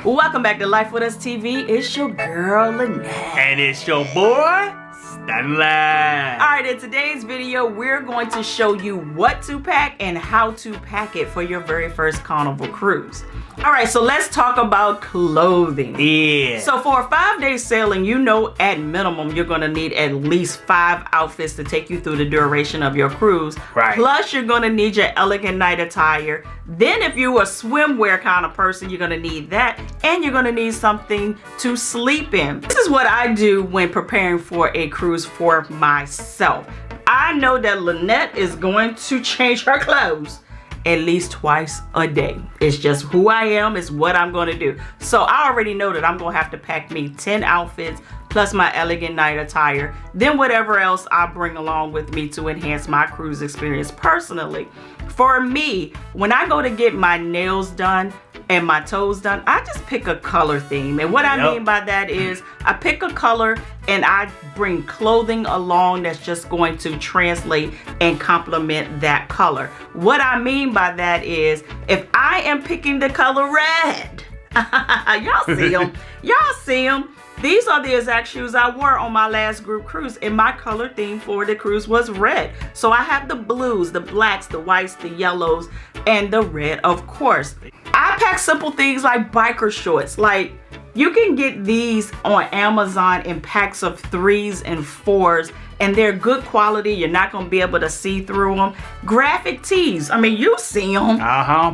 Welcome back to Life With Us TV. It's your girl, Lynette. And it's your boy, Stanley. Alright, in today's video, we're going to show you what to pack and how to pack it for your very first Carnival cruise. Alright, so let's talk about clothing. Yeah. So for a 5-day sailing, you know at minimum you're going to need at least 5 outfits to take you through the duration of your cruise. Right. Plus, you're going to need your elegant night attire. Then if you're a swimwear kind of person, you're going to need that. And you're going to need something to sleep in. This is what I do when preparing for a cruise for myself. I know that Lynette is going to change her clothes at least twice a day. It's just who I am, it's what I'm going to do. So I already know that I'm going to have to pack me 10 outfits plus my elegant night attire, then whatever else I bring along with me to enhance my cruise experience personally. For me, when I go to get my nails done and my toes done, I just pick a color theme. And what I mean by that is I pick a color and I bring clothing along that's just going to translate and complement that color. What I mean by that is if I am picking the color red, y'all see them, y'all see them. These are the exact shoes I wore on my last group cruise, and my color theme for the cruise was red. So I have the blues, the blacks, the whites, the yellows, and the red, of course. I pack simple things like biker shorts. Like, you can get these on Amazon in packs of 3s and 4s, and they're good quality. You're not going to be able to see through them. Graphic tees. I mean, you see them.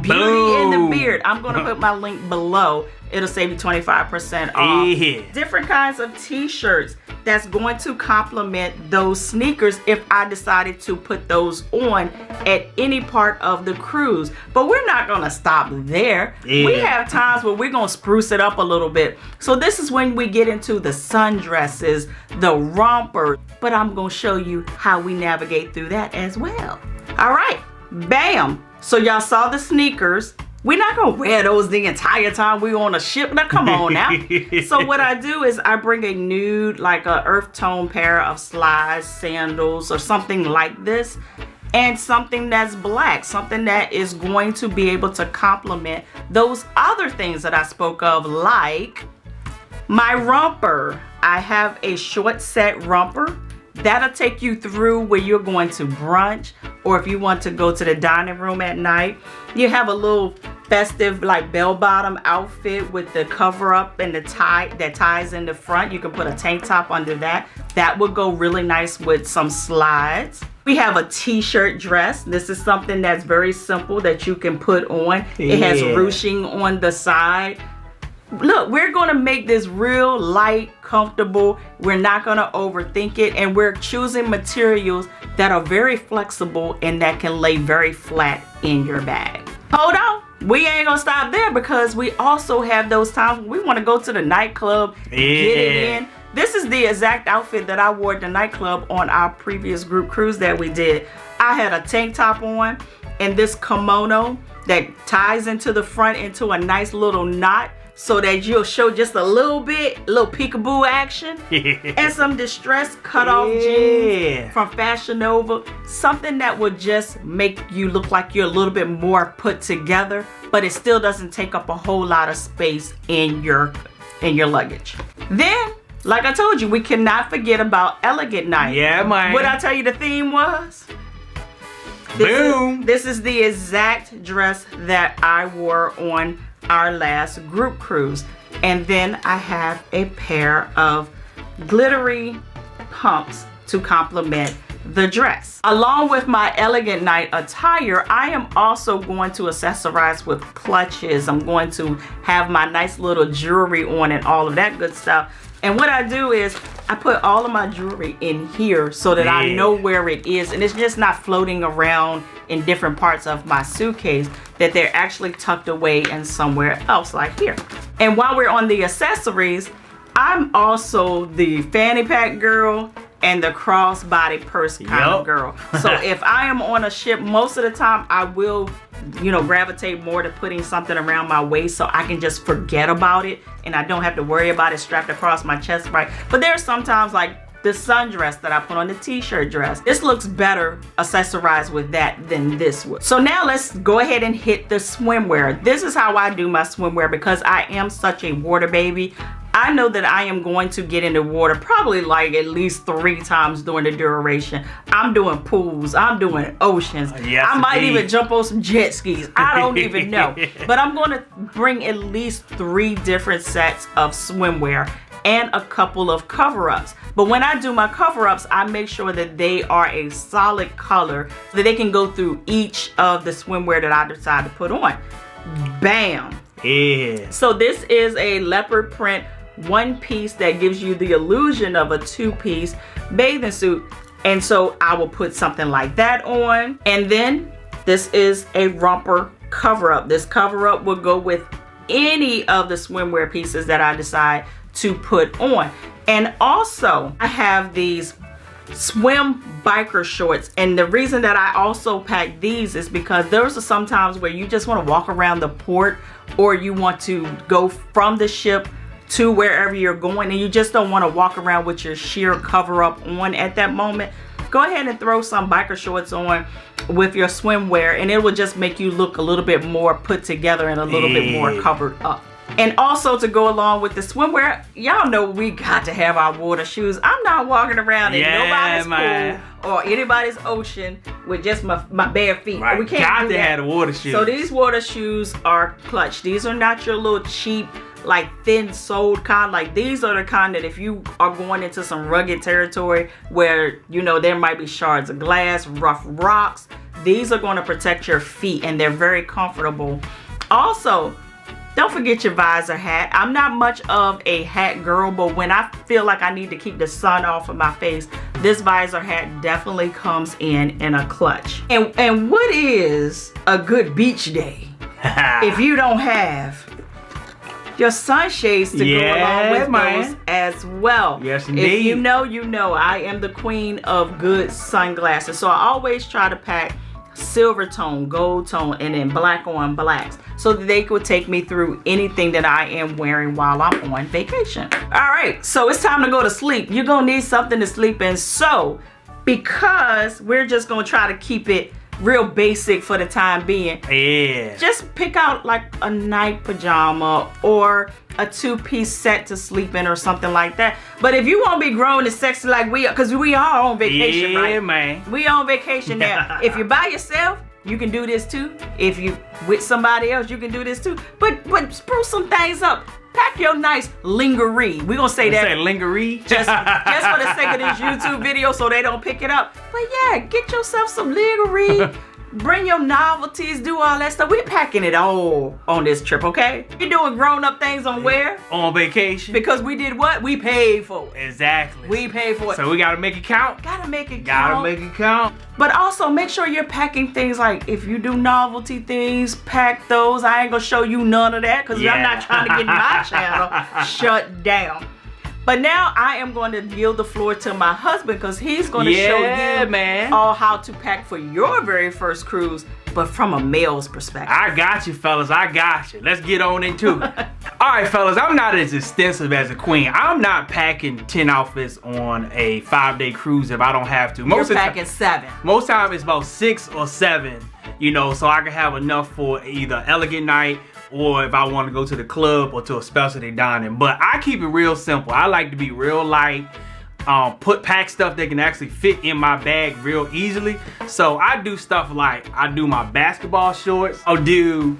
Beauty in the Beard. I'm going to put my link below. It'll save you 25% off. Yeah. Different kinds of t-shirts that's going to complement those sneakers if I decided to put those on at any part of the cruise. But we're not going to stop there. Yeah. We have times where we're going to spruce it up a little bit. So this is when we get into the sundresses, the romper. But I'm going to show you how we navigate through that as well. All right. Bam. So y'all saw the sneakers. We're not going to wear those the entire time we're on a ship. Now, come on now. So what I do is I bring a nude, like a earth tone pair of slides, sandals, or something like this. And something that's black, something that is going to be able to complement those other things that I spoke of, like my romper. I have a short set romper. That'll take you through where you're going to brunch, or if you want to go to the dining room at night. You have a little festive like bell-bottom outfit with the cover up and the tie that ties in the front. You can put a tank top under that. That would go really nice with some slides. We have a t-shirt dress. This is something that's very simple that you can put on. Yeah. It has ruching on the side. Look, we're going to make this real light, comfortable. We're not going to overthink it. And we're choosing materials that are very flexible and that can lay very flat in your bag. Hold on. We ain't going to stop there, because we also have those times when we want to go to the nightclub, get it in. This is the exact outfit that I wore at the nightclub on our previous group cruise that we did. I had a tank top on and this kimono that ties into the front into a nice little knot, so that you'll show just a little bit, little peekaboo action. And some distressed cutoff jeans from Fashion Nova. Something that would just make you look like you're a little bit more put together, but it still doesn't take up a whole lot of space in your luggage. Then, like I told you, we cannot forget about elegant night. Yeah, man. What I tell you the theme was? Boom. This is the exact dress that I wore on our last group cruise. And then I have a pair of glittery pumps to complement the dress. Along with my elegant night attire, I am also going to accessorize with clutches. I'm going to have my nice little jewelry on and all of that good stuff. And what I do is I put all of my jewelry in here so that I know where it is, and it's just not floating around in different parts of my suitcase, that they're actually tucked away in somewhere else, like here. And while we're on the accessories, I'm also the fanny pack girl and the crossbody purse kind of girl. So if I am on a ship, most of the time I will, gravitate more to putting something around my waist so I can just forget about it and I don't have to worry about it strapped across my chest, right? But there are sometimes, like the sundress that I put on, the t-shirt dress. This looks better accessorized with that than this would. So now let's go ahead and hit the swimwear. This is how I do my swimwear because I am such a water baby. I know that I am going to get in the water probably like at least 3 times during the duration. I'm doing pools, I'm doing oceans. Yes, I might indeed. even jump on some jet skis. I don't even know. But I'm going to bring at least 3 different sets of swimwear and a couple of cover-ups. But when I do my cover-ups, I make sure that they are a solid color so that they can go through each of the swimwear that I decide to put on. Bam! Yeah. So this is a leopard print one piece that gives you the illusion of a 2-piece bathing suit. And so I will put something like that on. And then this is a romper cover-up. This cover-up will go with any of the swimwear pieces that I decide to put on. And also I have these swim biker shorts, and the reason that I also pack these is because there's some times where you just want to walk around the port, or you want to go from the ship to wherever you're going and you just don't want to walk around with your sheer cover up on at that moment. Go ahead and throw some biker shorts on with your swimwear, and it will just make you look a little bit more put together and a little bit more covered up. And also, to go along with the swimwear, y'all know we got to have our water shoes. I'm not walking around in nobody's pool or anybody's ocean with just my bare feet. Right. We can't got do to that. have the water shoes. So these water shoes are clutch. These are not your little cheap, like thin soled kind. Like, these are the kind that if you are going into some rugged territory where, you know, there might be shards of glass, rough rocks, these are going to protect your feet, and they're very comfortable. Also, don't forget your visor hat. I'm not much of a hat girl, but when I feel like I need to keep the sun off of my face, this visor hat definitely comes in a clutch. And what is a good beach day if you don't have your sunshades to go along with those as well? Yes, indeed. If you know, you know. I am the queen of good sunglasses. So I always try to pack silver tone, gold tone, and then black on blacks, so that they could take me through anything that I am wearing while I'm on vacation. All right, so it's time to go to sleep. You're gonna need something to sleep in. So because we're just gonna try to keep it real basic for the time being, just pick out like a night pajama or a 2-piece set to sleep in or something like that. But if you want to be grown and sexy like we are, because we are on vacation, right? Man. We on vacation now. If you're by yourself, you can do this too. If you with somebody else, you can do this too. But spruce some things up. Pack your nice lingerie. We're gonna say that. Say lingerie? Just for the sake of this YouTube video so they don't pick it up. But yeah, get yourself some lingerie. Bring your novelties, do all that stuff. We're packing it all on this trip, okay? You're doing grown-up things on where? On vacation. Because we did what? We paid for it. Exactly. We paid for it. So we gotta make it count. Gotta make it count. Gotta make it count. But also make sure you're packing things like, if you do novelty things, pack those. I ain't gonna show you none of that because I'm not trying to get my channel shut down. But now I am going to yield the floor to my husband because he's going to show you all how to pack for your very first cruise, but from a male's perspective. I got you, fellas. I got you. Let's get on into it. All right, fellas. I'm not as extensive as a queen. I'm not packing 10 outfits on a 5-day cruise if I don't have to. You're packing 7. Most time it's about 6 or 7, you know, so I can have enough for either elegant night or if I want to go to the club or to a specialty dining. But I keep it real simple. I like to be real light. Pack stuff that can actually fit in my bag real easily. So I do stuff like, I do my basketball shorts. I'll do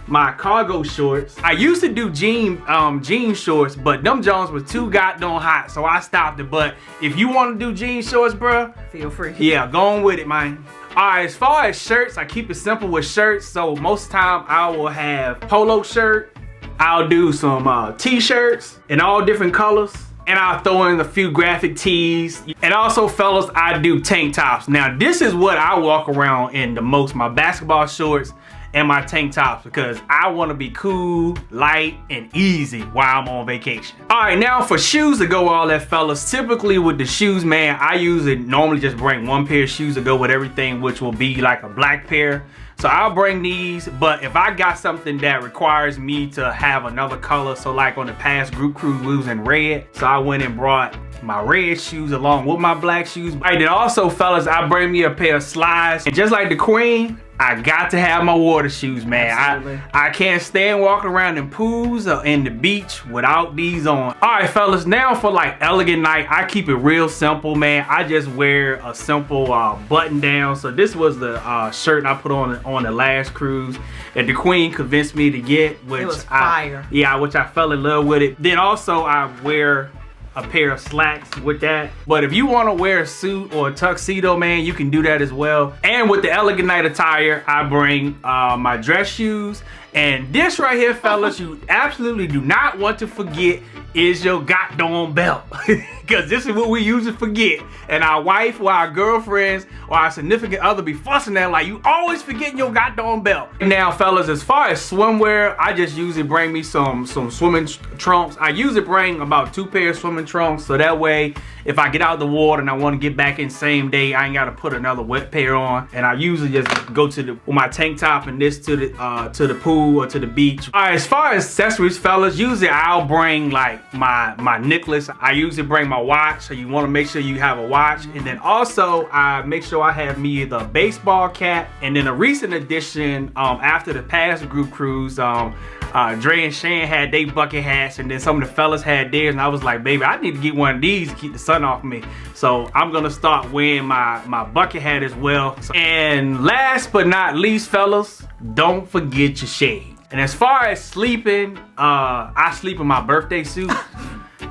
my cargo shorts. I used to do jean shorts, but them Jones was too goddamn hot, so I stopped it. But if you want to do jean shorts, bruh, feel free. Yeah, go on with it, man. Alright, as far as shirts, I keep it simple with shirts. So most of the time I will have polo shirt. I'll do some t-shirts in all different colors. And I'll throw in a few graphic tees. And also, fellas, I do tank tops. Now, this is what I walk around in the most. My basketball shorts and my tank tops, because I want to be cool, light, and easy while I'm on vacation. All right, now for shoes to go with all that, fellas. Typically with the shoes, man, I normally just bring one pair of shoes to go with everything, which will be like a black pair So I'll bring these, but if I got something that requires me to have another color, so like on the past group cruise we was in red, so I went and brought my red shoes along with my black shoes. And then also, fellas, I bring me a pair of slides, and just like the queen, I got to have my water shoes, man. I can't stand walking around in pools or in the beach without these on. All right, fellas, now for like elegant night, I keep it real simple, man. I just wear a simple button down. So this was the shirt I put on the last cruise that the queen convinced me to get, which it was fire. Which I fell in love with it. Then also I wear a pair of slacks with that. But if you want to wear a suit or a tuxedo, man, you can do that as well. And with the elegant night attire, I bring my dress shoes. And this right here, fellas, you absolutely do not want to forget is your goddamn belt. Because this is what we usually forget. And our wife or our girlfriends or our significant other be fussing at like, you always forgetting your goddamn belt. Now, fellas, as far as swimwear, I just usually bring me some swimming trunks. I usually bring about 2 pairs of swimming trunks, so that way if I get out of the water and I want to get back in same day, I ain't got to put another wet pair on. And I usually just go with my tank top and this to the pool or to the beach. All right, as far as accessories, fellas, usually I'll bring like my necklace. I usually bring my watch, so you want to make sure you have a watch. And then also I make sure I have me the baseball cap. And then a recent addition after the past group cruise, Dre and Shan had their bucket hats, and then some of the fellas had theirs, and I was like, baby, I need to get one of these to keep the sun off me. So I'm gonna start wearing my bucket hat as well. And last but not least, fellas, don't forget your shade. And as far as sleeping, I sleep in my birthday suit.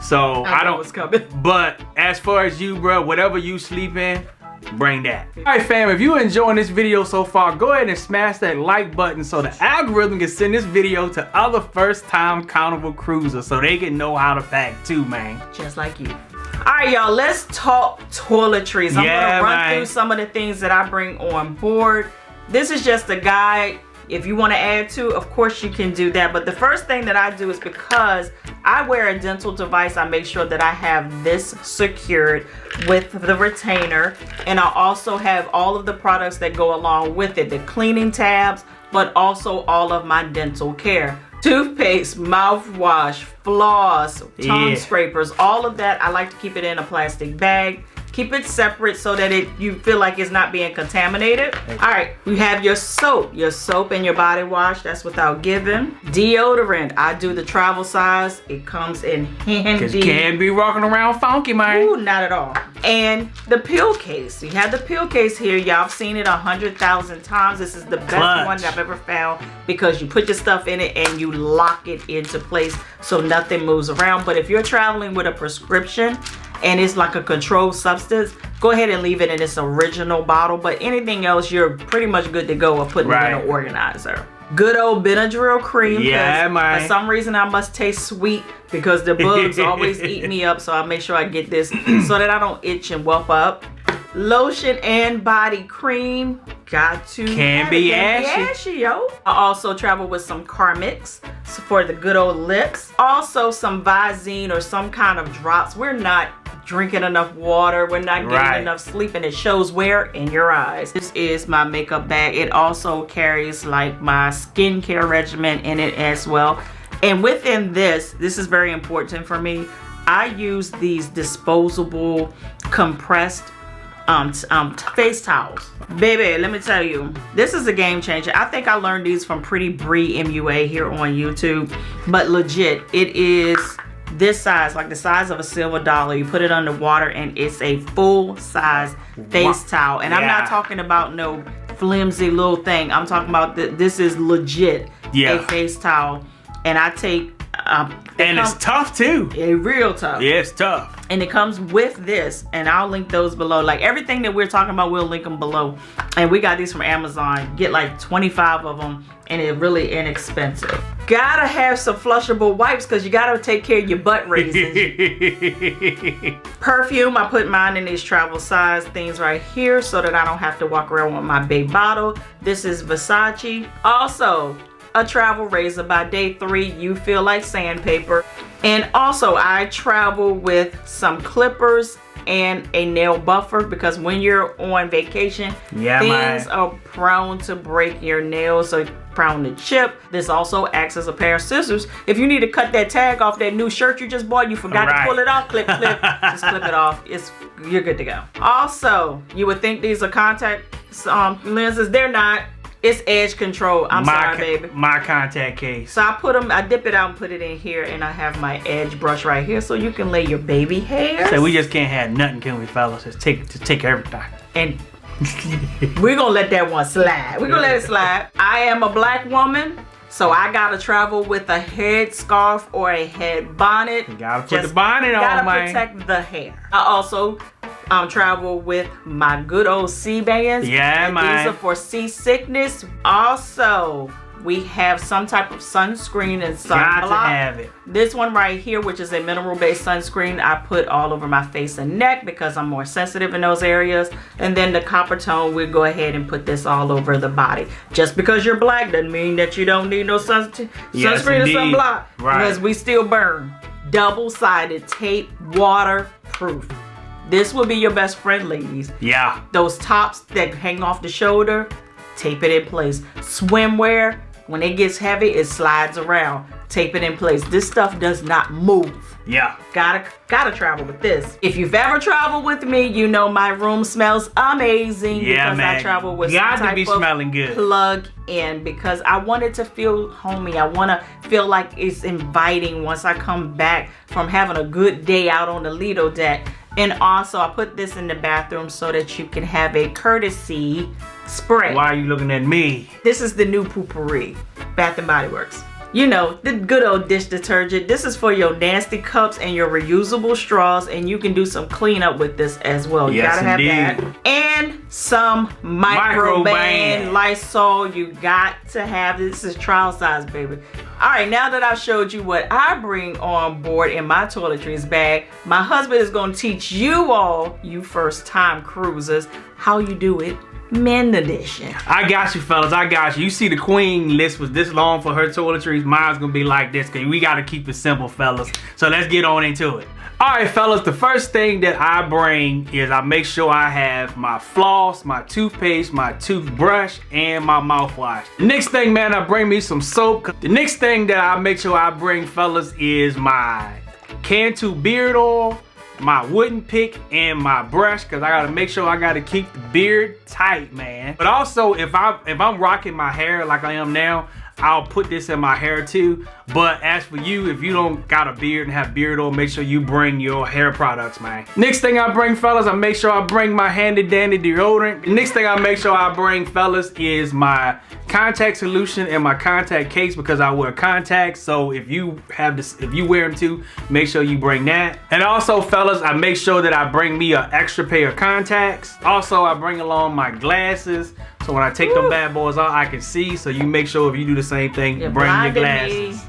So I don't, what's coming. But as far as you, bro, whatever you sleep in, bring that. All right, fam, if you're enjoying this video so far, go ahead and smash that like button so the algorithm can send this video to other first-time Carnival cruisers so they can know how to pack too, man. Just like you. All right, y'all, let's talk toiletries. I'm gonna run through some of the things that I bring on board. This is just a guide. If you want to add to, of course you can do that. But the first thing that I do is, because I wear a dental device, I make sure that I have this secured with the retainer. And I also have all of the products that go along with it. The cleaning tabs, but also all of my dental care. Toothpaste, mouthwash, floss, tongue scrapers, all of that. I like to keep it in a plastic bag. Keep it separate so that you feel like it's not being contaminated. All right, we have your soap and your body wash. That's without giving. Deodorant, I do the travel size. It comes in handy. Cause you can't be walking around funky, man. Ooh, not at all. And the pill case. We have the pill case here. Y'all have seen it 100,000 times. This is the best one that I've ever found, because you put your stuff in it and you lock it into place so nothing moves around. But if you're traveling with a prescription and it's like a controlled substance, go ahead and leave it in its original bottle. But anything else, you're pretty much good to go with putting it in an organizer. Good old Benadryl cream. Yeah, man. For some reason, I must taste sweet because the bugs always eat me up. So I make sure I get this so that I don't itch and whelp up. Lotion and body cream. Got to. Can't be ashy, yo. I also travel with some Carmix for the good old lips. Also some Visine or some kind of drops. We're not drinking enough water, we're not getting enough sleep, and it shows where? In your eyes. This is my makeup bag. It also carries like my skincare regimen in it as well. And within this is very important for me. I use these disposable compressed face towels. Baby, let me tell you, this is a game changer. I think I learned these from Pretty Bree MUA here on YouTube, but legit, it is this size, like the size of a silver dollar. You put it under water and it's a full size face towel. And I'm not talking about no flimsy little thing. I'm talking about this is legit a face towel. And I take and it's tough too. Real tough. Yeah, it's tough. And it comes with this, and I'll link those below. Like everything that we're talking about, we'll link them below. And we got these from Amazon. Get like 25 of them, and it's really inexpensive. Gotta have some flushable wipes, because you gotta take care of your butt raisins. Perfume, I put mine in these travel size things right here so that I don't have to walk around with my big bottle. This is Versace. Also, a travel razor. By day 3, you feel like sandpaper. And also, I travel with some clippers and a nail buffer, because when you're on vacation, things are prone to break your nails, or prone to chip. This also acts as a pair of scissors. If you need to cut that tag off that new shirt you just bought, you forgot to pull it off, clip, just clip it off. You're good to go. Also, you would think these are contact lenses. They're not. It's edge control. I'm sorry, baby. My contact case. So I dip it out and put it in here, and I have my edge brush right here, so you can lay your baby hairs. So we just can't have nothing, can we, fellas? Just take everything. And we're gonna let that one slide. We're gonna let it slide. I am a black woman, so I gotta travel with a head scarf or a head bonnet. You gotta put the bonnet on, man. Gotta protect the hair. I also travel with my good old sea bands. Yeah, man. These are for seasickness. Also, we have some type of sunscreen and sunblock. Got to have it. This one right here, which is a mineral-based sunscreen, I put all over my face and neck because I'm more sensitive in those areas. And then the copper tone, we'll go ahead and put this all over the body. Just because you're black doesn't mean that you don't need no sunscreen or sunblock. Right. Because we still burn. Double-sided tape, waterproof. This will be your best friend, ladies. Yeah. Those tops that hang off the shoulder, tape it in place. Swimwear, when it gets heavy, it slides around. Tape it in place. This stuff does not move. Yeah. Gotta travel with this. If you've ever traveled with me, you know my room smells amazing. Yeah, because man. I travel with Got some to be type of smelling good. plug in, because I want it to feel homey. I want to feel like it's inviting once I come back from having a good day out on the Lido deck. And also, I put this in the bathroom so that you can have a courtesy spray. Why are you looking at me? This is the new Poopery, Bath and Body Works. You know, the good old dish detergent. This is for your nasty cups and your reusable straws, and you can do some cleanup with this as well. You gotta have that. And some Microban Lysol. You got to have this. This is trial size, baby. All right, now that I've showed you what I bring on board in my toiletries bag, my husband is going to teach you all, you first-time cruisers, how you do it men edition. I got you, fellas. I got you. You see the queen list was this long for her toiletries. Mine's going to be like this, because we got to keep it simple, fellas. So let's get on into it. All right, fellas, the first thing that I bring is I make sure I have my floss, my toothpaste, my toothbrush, and my mouthwash. The next thing, man, I bring me some soap. The next thing that I make sure I bring, fellas, is my Cantu beard oil, my wooden pick, and my brush, because I gotta make sure I gotta keep the beard tight, man. But also, if I'm rocking my hair like I am now, I'll put this in my hair too. But as for you, if you don't got a beard and have beard oil, make sure you bring your hair products, man. Next thing I bring, fellas, I make sure I bring my handy dandy deodorant. The next thing I make sure I bring, fellas, is my contact solution and my contact case, because I wear contacts. So if you have this, if you wear them too, make sure you bring that. And also, fellas, I make sure that I bring me an extra pair of contacts. Also, I bring along my glasses, so when I take them bad boys out, I can see. So you make sure if you do the same thing, bring your glasses.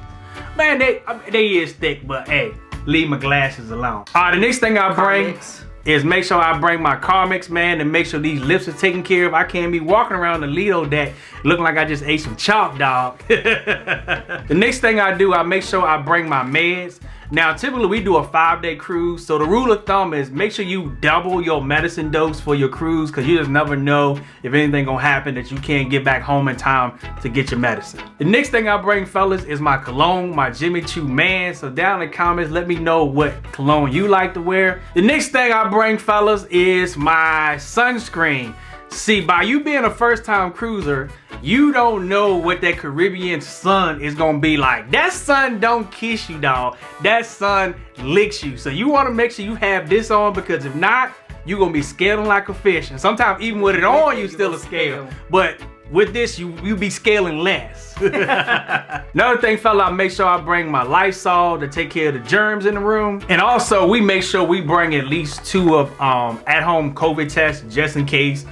Man, they is thick, but hey, leave my glasses alone. All right, the next thing I bring is make sure I bring my Carmex, man, and make sure these lips are taken care of. I can't be walking around the Lido deck looking like I just ate some chalk, dog. The next thing I do, I make sure I bring my meds. Now, typically we do a 5-day cruise, so the rule of thumb is make sure you double your medicine dose for your cruise, because you just never know if anything gonna happen that you can't get back home in time to get your medicine. The next thing I bring, fellas, is my cologne, my Jimmy Choo Man. So down in the comments, let me know what cologne you like to wear. The next thing I bring, fellas, is my sunscreen. See, by you being a first-time cruiser, you don't know what that Caribbean sun is gonna be like. That sun don't kiss you, dog. That sun licks you. So you wanna make sure you have this on, because if not, you're gonna be scaling like a fish. And sometimes even with it on, you still a scale. But with this, you be scaling less. Another thing, fella, I make sure I bring my Lysol to take care of the germs in the room. And also, we make sure we bring at least 2 of at-home COVID tests, just in case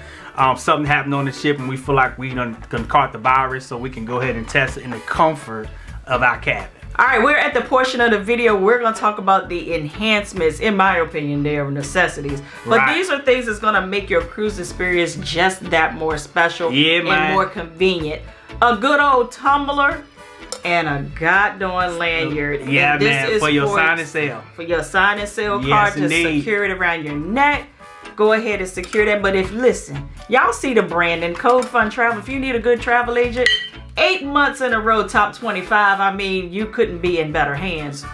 something happened on the ship and we feel like we done caught the virus, so we can go ahead and test it in the comfort of our cabin. All right, we're at the portion of the video we're going to talk about the enhancements. In my opinion, they are necessities. But these are things that's going to make your cruise experience just that more special and more convenient. A good old tumbler and a goddamn lanyard. Yeah, and this man, is for your sign and sale. For your sign and sale Yes, card, just indeed. secure it around your neck. Go ahead and secure that. But listen, y'all see the branding, Code Fund Travel. If you need a good travel agent, 8 months in a row, top 25. I mean, you couldn't be in better hands.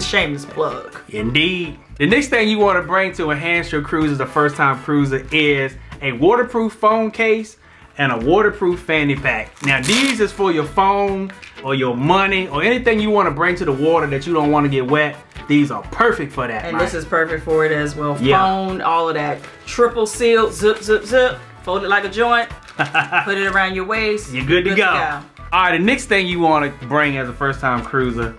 Shameless plug. Indeed. The next thing you want to bring to enhance your cruise as a first-time cruiser is a waterproof phone case and a waterproof fanny pack. Now, these is for your phone or your money or anything you want to bring to the water that you don't want to get wet. These are perfect for that. And this is perfect for it as well. Yeah. Phone, all of that. Triple sealed, zip, zip, zip. Fold it like a joint. Put it around your waist. You're good to go. All right, the next thing you want to bring as a first-time cruiser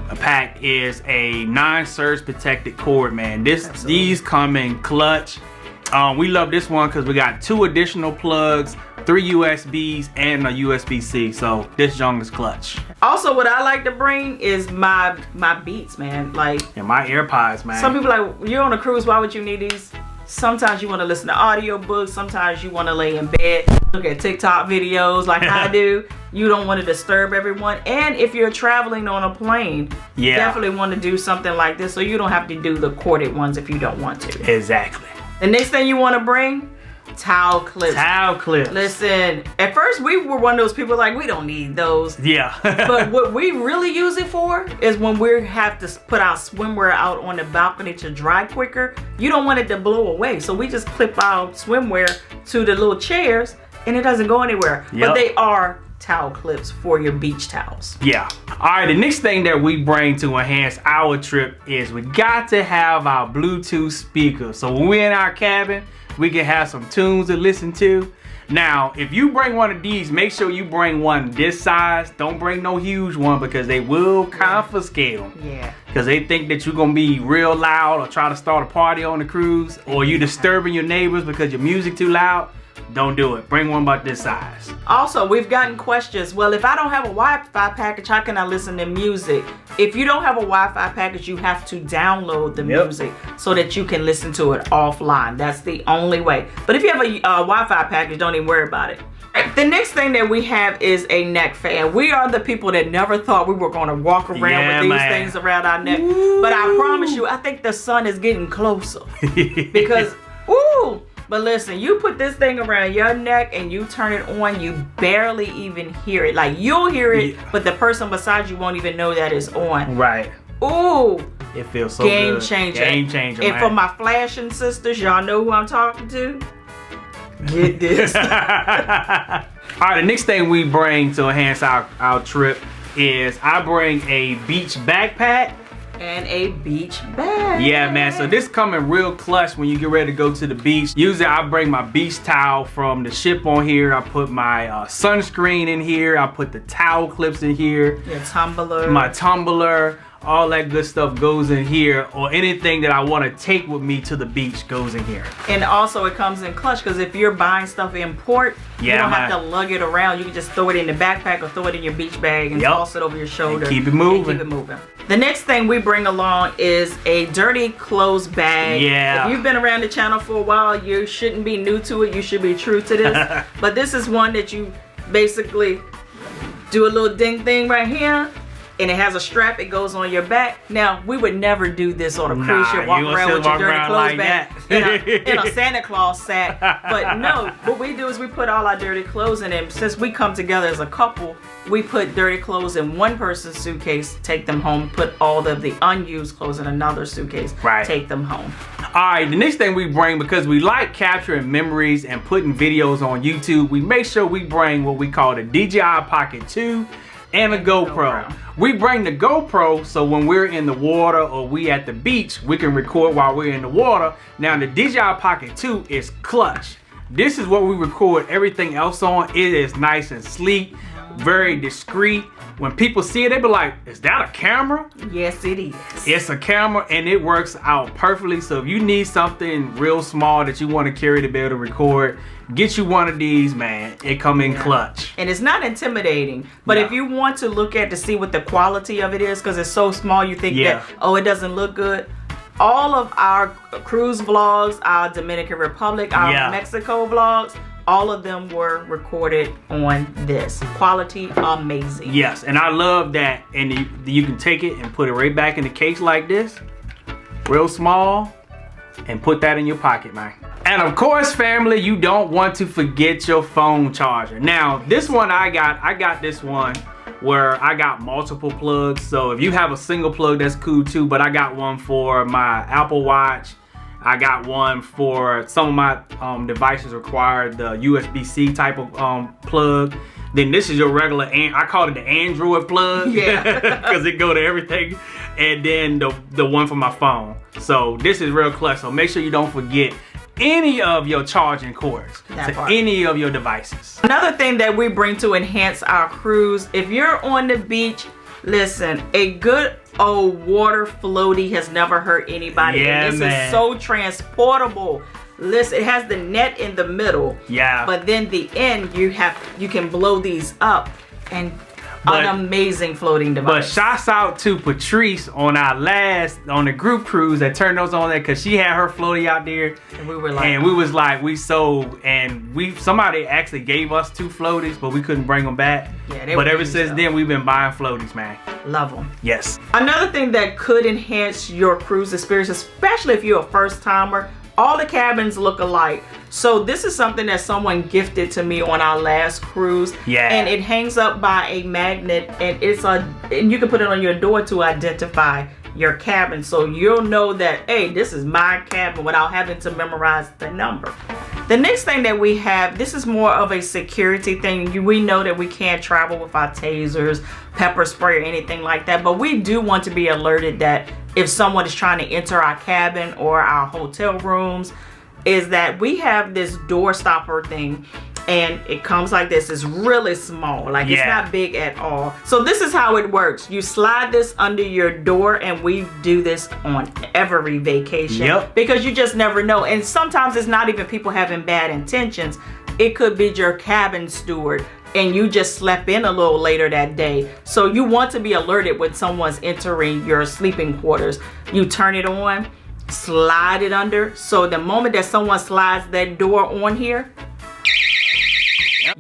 a pack is a non-surge protected cord, man. These come in clutch. We love this one because we got 2 additional plugs, 3 USBs, and a USB-C. So this junk is clutch. Also, what I like to bring is my Beats, man. Like, and my AirPods, man. Some people like, you're on a cruise, why would you need these? Sometimes you want to listen to audiobooks. Sometimes you want to lay in bed, look at TikTok videos like I do. You don't want to disturb everyone. And if you're traveling on a plane, definitely want to do something like this so you don't have to do the corded ones if you don't want to. Exactly. The next thing you want to bring, towel clips. Towel clips. Listen, at first we were one of those people like, we don't need those. Yeah. But what we really use it for is when we have to put our swimwear out on the balcony to dry quicker. You don't want it to blow away. So we just clip our swimwear to the little chairs and it doesn't go anywhere. Yep. But they are towel clips for your beach towels. Yeah. All right, the next thing that we bring to enhance our trip is we got to have our Bluetooth speakers. So when we're in our cabin, we can have some tunes to listen to. Now, if you bring one of these, make sure you bring one this size. Don't bring no huge one because they will confiscate them. Yeah. Because they think that you're going to be real loud or try to start a party on the cruise, or you disturbing your neighbors because your music too loud. Don't do it. Bring one about this size. Also, we've gotten questions. Well, if I don't have a Wi-Fi package, how can I listen to music? If you don't have a Wi-Fi package, you have to download the music so that you can listen to it offline. That's the only way. But if you have a Wi-Fi package, don't even worry about it. The next thing that we have is a neck fan. We are the people that never thought we were going to walk around with these things around our neck. Ooh. But I promise you, I think the sun is getting closer. Because, ooh. But listen, you put this thing around your neck and you turn it on, you barely even hear it. Like, you'll hear it, but the person beside you won't even know that it's on. Right. Ooh. It feels so Game good. changer. Game changer, And man. for my flashing sisters, y'all know who I'm talking to? Get this. All right, the next thing we bring to enhance our trip is I bring a beach backpack. And a beach bag. Yeah, man. So this coming real clutch when you get ready to go to the beach. Usually I bring my beach towel from the ship on here. I put my sunscreen in here. I put the towel clips in here. Your tumbler. My tumbler. All that good stuff goes in here, or anything that I want to take with me to the beach goes in here. And also it comes in clutch because if you're buying stuff in port, you don't have to lug it around. You can just throw it in the backpack or throw it in your beach bag and toss it over your shoulder. And keep it moving. And keep it moving. The next thing we bring along is a dirty clothes bag. Yeah. If you've been around the channel for a while, you shouldn't be new to it. You should be true to this. But this is one that you basically do a little ding thing right here. And it has a strap, it goes on your back. Now, we would never do this on a cruise ship, walk around with your dirty clothes bag in a Santa Claus sack. But no, what we do is we put all our dirty clothes in it. Since we come together as a couple, we put dirty clothes in one person's suitcase, take them home, put all of the unused clothes in another suitcase, take them home. All right, the next thing we bring, because we like capturing memories and putting videos on YouTube, we make sure we bring what we call the DJI Pocket 2 and a GoPro. We bring the GoPro so when we're in the water or we at the beach, we can record while we're in the water. Now the DJI Pocket 2 is clutch. This is what we record everything else on. It is nice and sleek, very discreet. When people see it, they be like, is that a camera? Yes, it is. It's a camera and it works out perfectly. So if you need something real small that you want to carry to be able to record, get you one of these, man. It come in clutch. And it's not intimidating, but if you want to look at to see what the quality of it is, because it's so small, you think that, oh, it doesn't look good. All of our cruise vlogs, our Dominican Republic, our Mexico vlogs, all of them were recorded on this. Quality, amazing. Yes, and I love that. And you can take it and put it right back in the case like this, real small, and put that in your pocket, man. And of course, family, you don't want to forget your phone charger. Now, this one I got this one where I got multiple plugs. So if you have a single plug, that's cool too. But I got one for my Apple Watch. I got one for some of my devices require the USB-C type of plug. Then this is your regular, I call it the Android plug. Yeah. Because it go to everything. And then the one for my phone. So this is real clutch. So make sure you don't forget any of your charging cords to any of your devices. Another thing that we bring to enhance our cruise, if you're on the beach, listen, a good old water floaty has never hurt anybody. Yeah, and this man. is so transportable. Listen, it has the net in the middle. Yeah. But then the end, you can blow these up, and an amazing floating device. But shouts out to Patrice on the group cruise that turned those on there, because she had her floaty out there. And we was like, somebody actually gave us 2 floaties, but we couldn't bring them back. Yeah, but ever since then, we've been buying floaties, man. Love them. Yes. Another thing that could enhance your cruise experience, especially if you're a first timer, all the cabins look alike. So this is something that someone gifted to me on our last cruise. Yeah. And it hangs up by a magnet, and and you can put it on your door to identify your cabin. So you'll know that, hey, this is my cabin without having to memorize the number. The next thing that we have, this is more of a security thing. We know that we can't travel with our tasers, pepper spray, or anything like that, but we do want to be alerted that if someone is trying to enter our cabin or our hotel rooms, is that we have this door stopper thing, and it comes like this. It's really small, like it's not big at all. So this is how it works. You slide this under your door, and we do this on every vacation because you just never know. And sometimes it's not even people having bad intentions. It could be your cabin steward, and you just slept in a little later that day. So you want to be alerted when someone's entering your sleeping quarters. You turn it on, slide it under. So the moment that someone slides that door on here,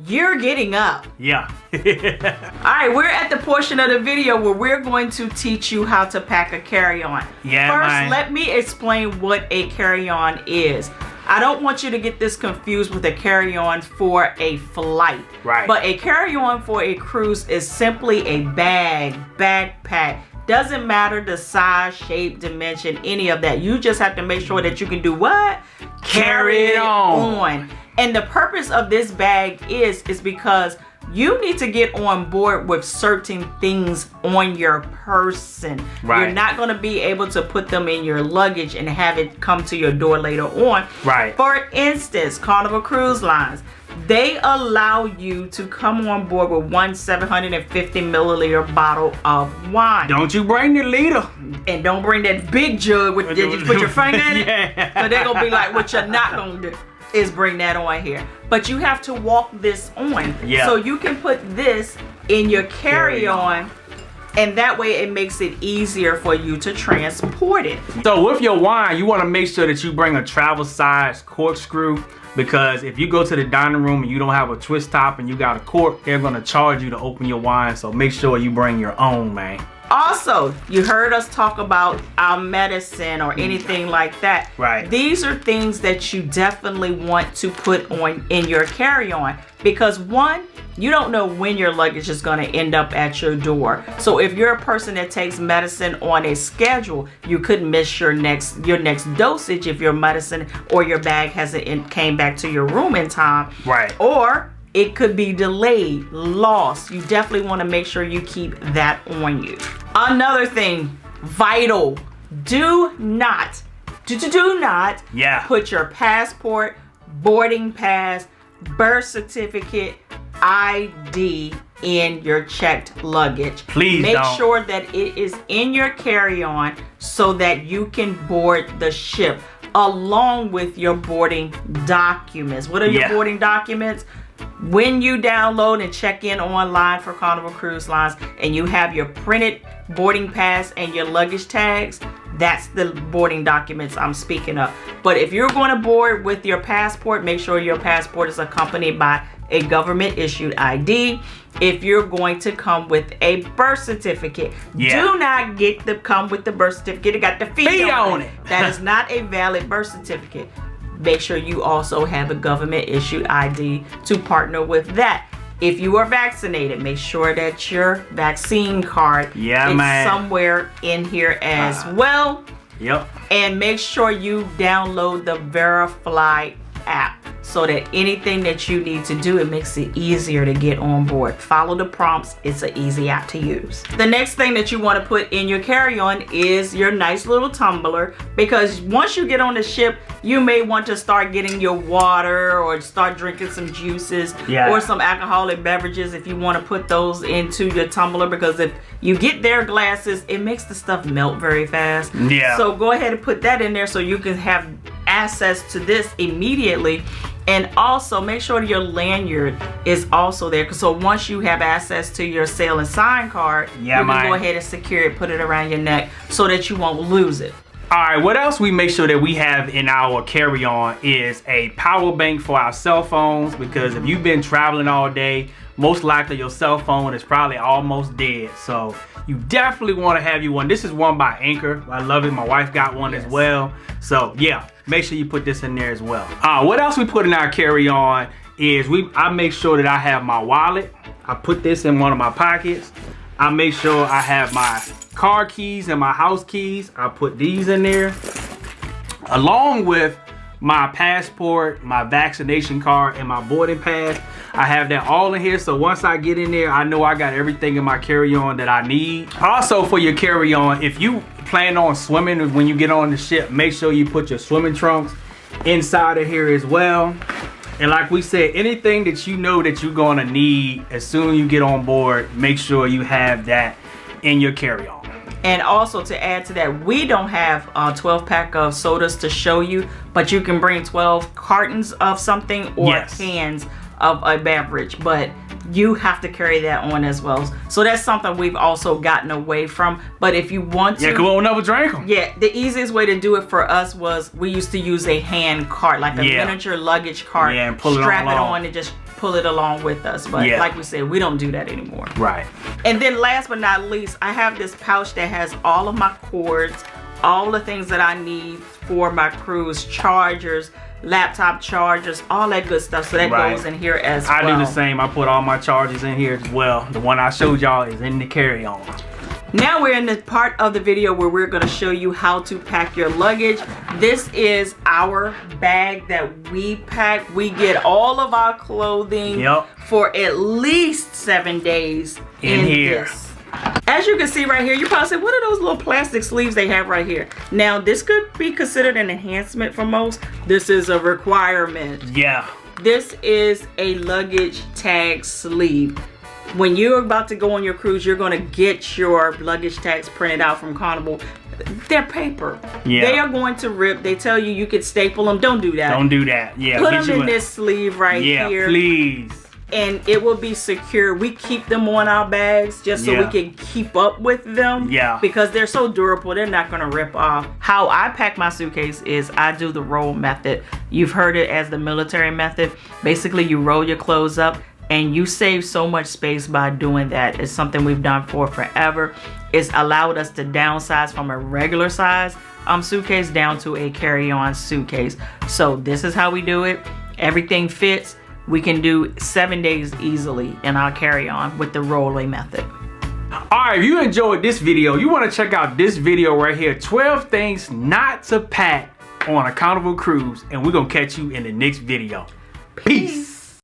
you're getting up. Yeah. All right, we're at the portion of the video where we're going to teach you how to pack a carry-on. Yeah, First, let me explain what a carry-on is. I don't want you to get this confused with a carry-on for a flight. Right. But a carry-on for a cruise is simply a backpack. Doesn't matter the size, shape, dimension, any of that. You just have to make sure that you can do what? Carry it on. And the purpose of this bag is because you need to get on board with certain things on your person. Right. You're not going to be able to put them in your luggage and have it come to your door later on. Right. For instance, Carnival Cruise Lines, they allow you to come on board with one 750 milliliter bottle of wine. Don't you bring the liter. And don't bring that big jug with you put your finger in it. Yeah. So they're going to be like, what you're not going to do is bring that on here. But you have to walk this on. Yeah. So you can put this in your carry-on, and that way it makes it easier for you to transport it. So with your wine, you want to make sure that you bring a travel size corkscrew, because if you go to the dining room and you don't have a twist top and you got a cork, they're going to charge you to open your wine. So make sure you bring your own, man. Also, you heard us talk about our medicine or anything like that. Right. These are things that you definitely want to put on in your carry-on, because one, you don't know when your luggage is going to end up at your door. So if you're a person that takes medicine on a schedule, you could miss your next dosage if your medicine or your bag hasn't came back to your room in time. Right. Or it could be delayed, lost. You definitely want to make sure you keep that on you. Another thing, vital, do not put your passport, boarding pass, birth certificate, ID in your checked luggage. Please make don't. sure that it is in your carry-on so that you can board the ship along with your boarding documents. What are your boarding documents? When you download and check in online for Carnival Cruise Lines and you have your printed boarding pass and your luggage tags, That's the boarding documents I'm speaking of. But if you're going to board with your passport, make sure your passport is accompanied by a government issued ID. If you're going to come with a birth certificate, do not come with the birth certificate. It got the fee on it. That is not a valid birth certificate. Make sure you also have a government issued ID to partner with that. If you are vaccinated, make sure that your vaccine card is somewhere in here as well. Yep. And make sure you download the Verify app so that anything that you need to do, it makes it easier to get on board. Follow the prompts. It's an easy app to use. The next thing that you want to put in your carry-on is your nice little tumbler, because once you get on the ship, you may want to start getting your water or start drinking some juices or some alcoholic beverages if you want to put those into your tumbler, because if you get their glasses, it makes the stuff melt very fast. So go ahead and put that in there so you can have access to this immediately. And also make sure your lanyard is also there, so once you have access to your sail and sign card, you can go ahead and secure it, put it around your neck so that you won't lose it. All right, what else we make sure that we have in our carry-on is a power bank for our cell phones, because if you've been traveling all day, most likely your cell phone is probably almost dead. So you definitely want to have you one. This is one by Anchor. I love it. My wife got one as well. So yeah, make sure you put this in there as well. What else we put in our carry-on is I make sure that I have my wallet. I put this in one of my pockets. I make sure I have my car keys and my house keys. I put these in there, along with my passport, my vaccination card, and my boarding pass. I have that all in here, so once I get in there, I know I got everything in my carry-on that I need. Also, for your carry-on, if you plan on swimming when you get on the ship, make sure you put your swimming trunks inside of here as well. And like we said, anything that you know that you're gonna need as soon as you get on board, make sure you have that in your carry-on. And also, to add to that, we don't have a 12-pack of sodas to show you, but you can bring 12 cartons of something or cans of a beverage, but you have to carry that on as well. So that's something we've also gotten away from. But if you want to, come on, never drink them. The easiest way to do it for us was we used to use a hand cart, like a miniature luggage cart, and pull strap it on and just pull it along with us. But like we said, we don't do that anymore. Right. And then last but not least, I have this pouch that has all of my cords, all the things that I need for my cruise, chargers, laptop chargers, all that good stuff. So that goes in here as well. I do the same. I put all my chargers in here as well. The one I showed y'all is in the carry-on. Now we're in the part of the video where we're going to show you how to pack your luggage. This is our bag that we pack. We get all of our clothing for at least 7 days in here. As you can see right here, you probably say, what are those little plastic sleeves they have right here? Now, this could be considered an enhancement for most. This is a requirement. This is a luggage tag sleeve. When you're about to go on your cruise, you're going to get your luggage tags printed out from Carnival. They're paper. They are going to rip. They tell you could staple them. Don't do that. Don't do that. Put them in this sleeve right here. Please. And it will be secure. We keep them on our bags just so we can keep up with them. Because they're so durable, they're not going to rip off. How I pack my suitcase is I do the roll method. You've heard it as the military method. Basically, you roll your clothes up and you save so much space by doing that. It's something we've done for forever. It's allowed us to downsize from a regular size suitcase down to a carry-on suitcase. So this is how we do it. Everything fits. We can do 7 days easily in our carry-on with the rolling method. Alright, if you enjoyed this video, you want to check out this video right here, 12 things not to pack on a Carnival cruise, and we're going to catch you in the next video. Peace.